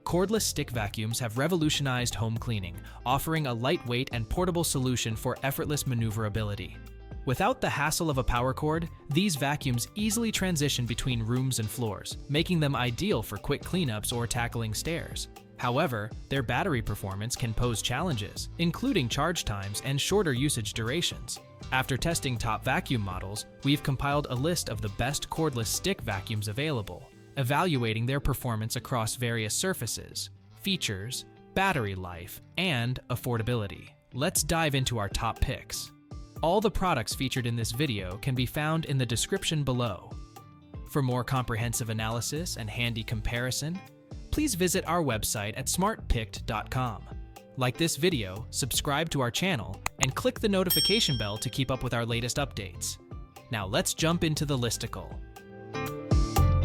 Cordless stick vacuums have revolutionized home cleaning, offering a lightweight and portable solution for effortless maneuverability. Without the hassle of a power cord, these vacuums easily transition between rooms and floors, making them ideal for quick cleanups or tackling stairs. However, their battery performance can pose challenges, including charge times and shorter usage durations. After testing top vacuum models, we've compiled a list of the best cordless stick vacuums available, evaluating their performance across various surfaces, features, battery life, and affordability. Let's dive into our top picks. All the products featured in this video can be found in the description below. For more comprehensive analysis and handy comparison, please visit our website at smartpicked.com. Like this video, subscribe to our channel, and click the notification bell to keep up with our latest updates. Now let's jump into the listicle.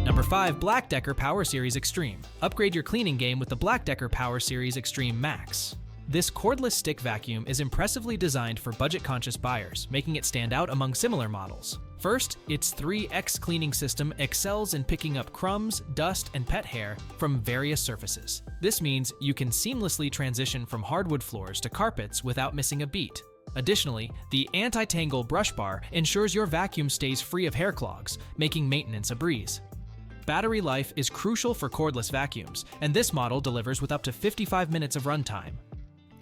Number 5. BLACK+DECKER Power Series Extreme. Upgrade your cleaning game with the BLACK+DECKER Power Series Extreme Max. This cordless stick vacuum is impressively designed for budget-conscious buyers, making it stand out among similar models. First, its 3X cleaning system excels in picking up crumbs, dust, and pet hair from various surfaces. This means you can seamlessly transition from hardwood floors to carpets without missing a beat. Additionally, the anti-tangle brush bar ensures your vacuum stays free of hair clogs, making maintenance a breeze. Battery life is crucial for cordless vacuums, and this model delivers with up to 55 minutes of runtime.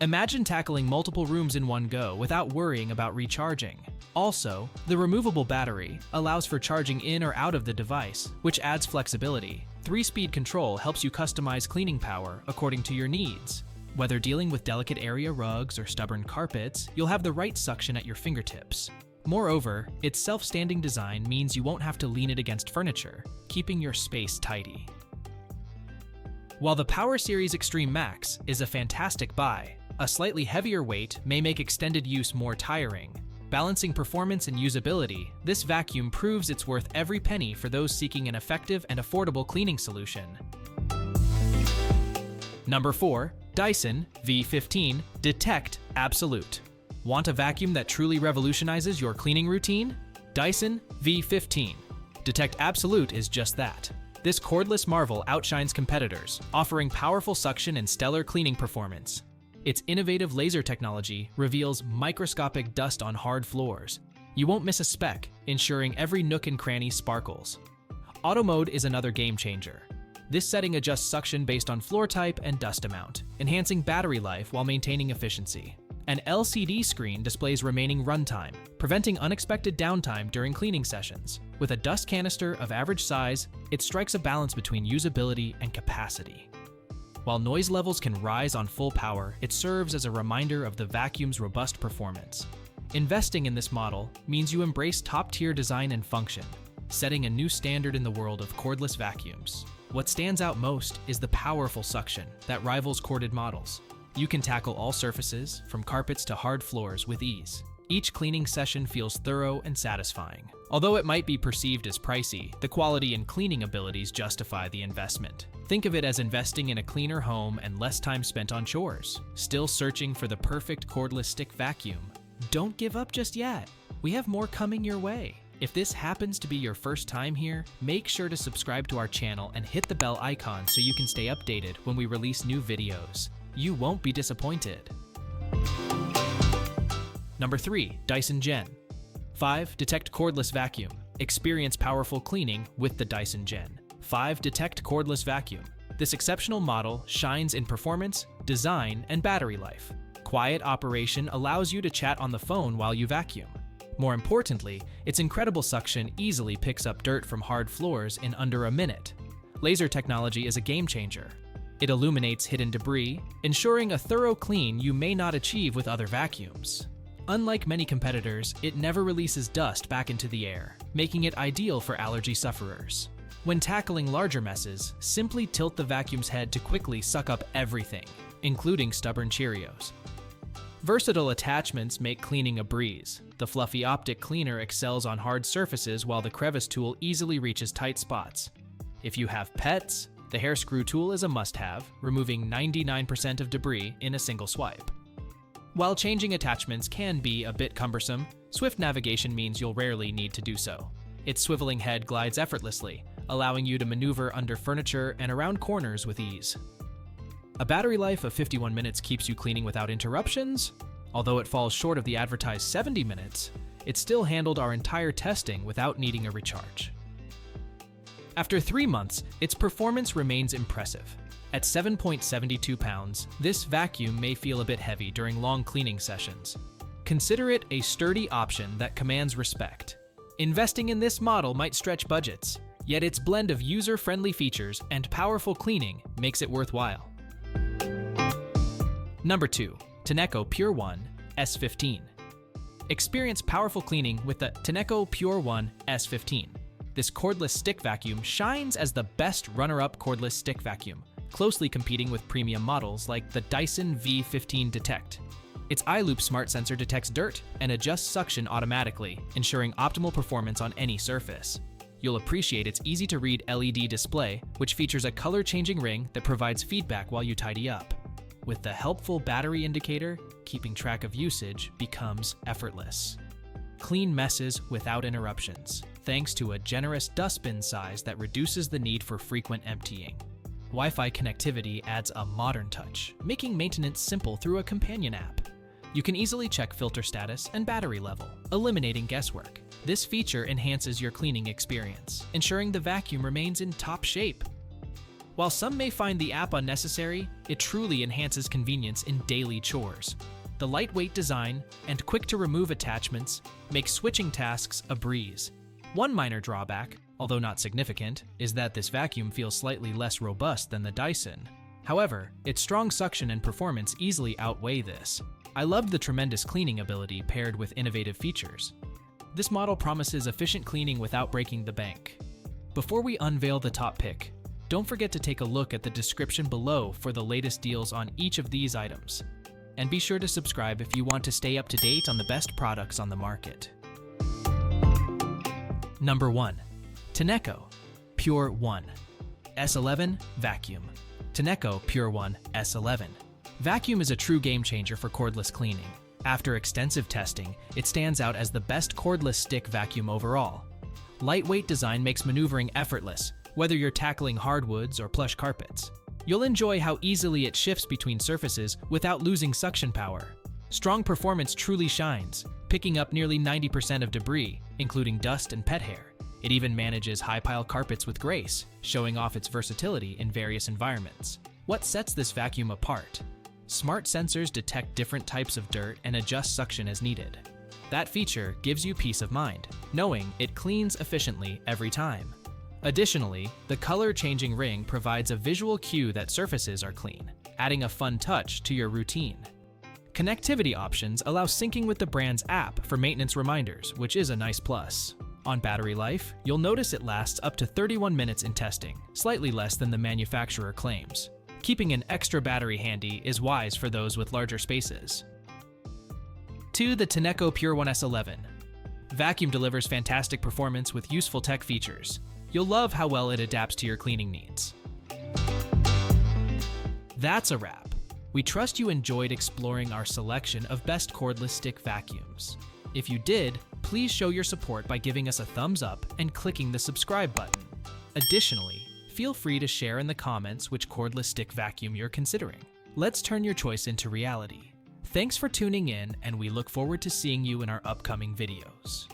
Imagine tackling multiple rooms in one go without worrying about recharging. Also, the removable battery allows for charging in or out of the device, which adds flexibility. 3-speed control helps you customize cleaning power according to your needs. Whether dealing with delicate area rugs or stubborn carpets, you'll have the right suction at your fingertips. Moreover, its self-standing design means you won't have to lean it against furniture, keeping your space tidy. While the Power Series Extreme Max is a fantastic buy, a slightly heavier weight may make extended use more tiring. Balancing performance and usability, this vacuum proves it's worth every penny for those seeking an effective and affordable cleaning solution. Number 4. Dyson V15 detect Absolute. Want a vacuum that truly revolutionizes your cleaning routine? Dyson V15 detect Absolute is just that. This cordless marvel outshines competitors, offering powerful suction and stellar cleaning performance. Its innovative laser technology reveals microscopic dust on hard floors. You won't miss a speck, ensuring every nook and cranny sparkles. Auto mode is another game changer. This setting adjusts suction based on floor type and dust amount, enhancing battery life while maintaining efficiency. An LCD screen displays remaining runtime, preventing unexpected downtime during cleaning sessions. With a dust canister of average size, it strikes a balance between usability and capacity. While noise levels can rise on full power, it serves as a reminder of the vacuum's robust performance. Investing in this model means you embrace top-tier design and function, setting a new standard in the world of cordless vacuums. What stands out most is the powerful suction that rivals corded models. You can tackle all surfaces, from carpets to hard floors, with ease. Each cleaning session feels thorough and satisfying. Although it might be perceived as pricey, the quality and cleaning abilities justify the investment. Think of it as investing in a cleaner home and less time spent on chores. Still searching for the perfect cordless stick vacuum? Don't give up just yet. We have more coming your way. If this happens to be your first time here, make sure to subscribe to our channel and hit the bell icon so you can stay updated when we release new videos. You won't be disappointed. Number 3. Dyson Gen5detect Cordless Vacuum. Experience powerful cleaning with the Dyson Gen5detect Cordless Vacuum. This exceptional model shines in performance, design, and battery life. Quiet operation allows you to chat on the phone while you vacuum. More importantly, its incredible suction easily picks up dirt from hard floors in under a minute. Laser technology is a game changer. It illuminates hidden debris, ensuring a thorough clean you may not achieve with other vacuums. Unlike many competitors, it never releases dust back into the air, making it ideal for allergy sufferers. When tackling larger messes, simply tilt the vacuum's head to quickly suck up everything, including stubborn Cheerios. Versatile attachments make cleaning a breeze. The fluffy optic cleaner excels on hard surfaces while the crevice tool easily reaches tight spots. If you have pets, the hair screw tool is a must-have, removing 99% of debris in a single swipe. While changing attachments can be a bit cumbersome, swift navigation means you'll rarely need to do so. Its swiveling head glides effortlessly, allowing you to maneuver under furniture and around corners with ease. A battery life of 51 minutes keeps you cleaning without interruptions. Although it falls short of the advertised 70 minutes, it still handled our entire testing without needing a recharge. After 3 months, its performance remains impressive. At 7.72 pounds, this vacuum may feel a bit heavy during long cleaning sessions. Consider it a sturdy option that commands respect. Investing in this model might stretch budgets, yet its blend of user-friendly features and powerful cleaning makes it worthwhile. Number 2. Tineco Pure One S15. Experience powerful cleaning with the Tineco Pure One S15. This cordless stick vacuum shines as the best runner-up cordless stick vacuum, closely competing with premium models like the Dyson V15 detect. Its iLoop smart sensor detects dirt and adjusts suction automatically, ensuring optimal performance on any surface. You'll appreciate its easy-to-read LED display, which features a color-changing ring that provides feedback while you tidy up. With the helpful battery indicator, keeping track of usage becomes effortless. Clean messes without interruptions, thanks to a generous dustbin size that reduces the need for frequent emptying. Wi-Fi connectivity adds a modern touch, making maintenance simple through a companion app. You can easily check filter status and battery level, eliminating guesswork. This feature enhances your cleaning experience, ensuring the vacuum remains in top shape. While some may find the app unnecessary, it truly enhances convenience in daily chores. The lightweight design and quick-to-remove attachments make switching tasks a breeze. One minor drawback, although not significant, is that this vacuum feels slightly less robust than the Dyson. However, its strong suction and performance easily outweigh this. I loved the tremendous cleaning ability paired with innovative features. This model promises efficient cleaning without breaking the bank. Before we unveil the top pick, don't forget to take a look at the description below for the latest deals on each of these items. And be sure to subscribe if you want to stay up to date on the best products on the market. Number 1. Tineco Pure One S11 Vacuum. Tineco Pure One S11. Vacuum is a true game changer for cordless cleaning. After extensive testing, it stands out as the best cordless stick vacuum overall. Lightweight design makes maneuvering effortless, whether you're tackling hardwoods or plush carpets. You'll enjoy how easily it shifts between surfaces without losing suction power. Strong performance truly shines, picking up nearly 90% of debris, including dust and pet hair. It even manages high-pile carpets with grace, showing off its versatility in various environments. What sets this vacuum apart? Smart sensors detect different types of dirt and adjust suction as needed. That feature gives you peace of mind, knowing it cleans efficiently every time. Additionally, the color-changing ring provides a visual cue that surfaces are clean, adding a fun touch to your routine. Connectivity options allow syncing with the brand's app for maintenance reminders, which is a nice plus. On battery life, you'll notice it lasts up to 31 minutes in testing, slightly less than the manufacturer claims. Keeping an extra battery handy is wise for those with larger spaces. 2. The Tineco Pure One S11. Vacuum delivers fantastic performance with useful tech features. You'll love how well it adapts to your cleaning needs. That's a wrap. We trust you enjoyed exploring our selection of best cordless stick vacuums. If you did, please show your support by giving us a thumbs up and clicking the subscribe button. Additionally, feel free to share in the comments which cordless stick vacuum you're considering. Let's turn your choice into reality. Thanks for tuning in, and we look forward to seeing you in our upcoming videos.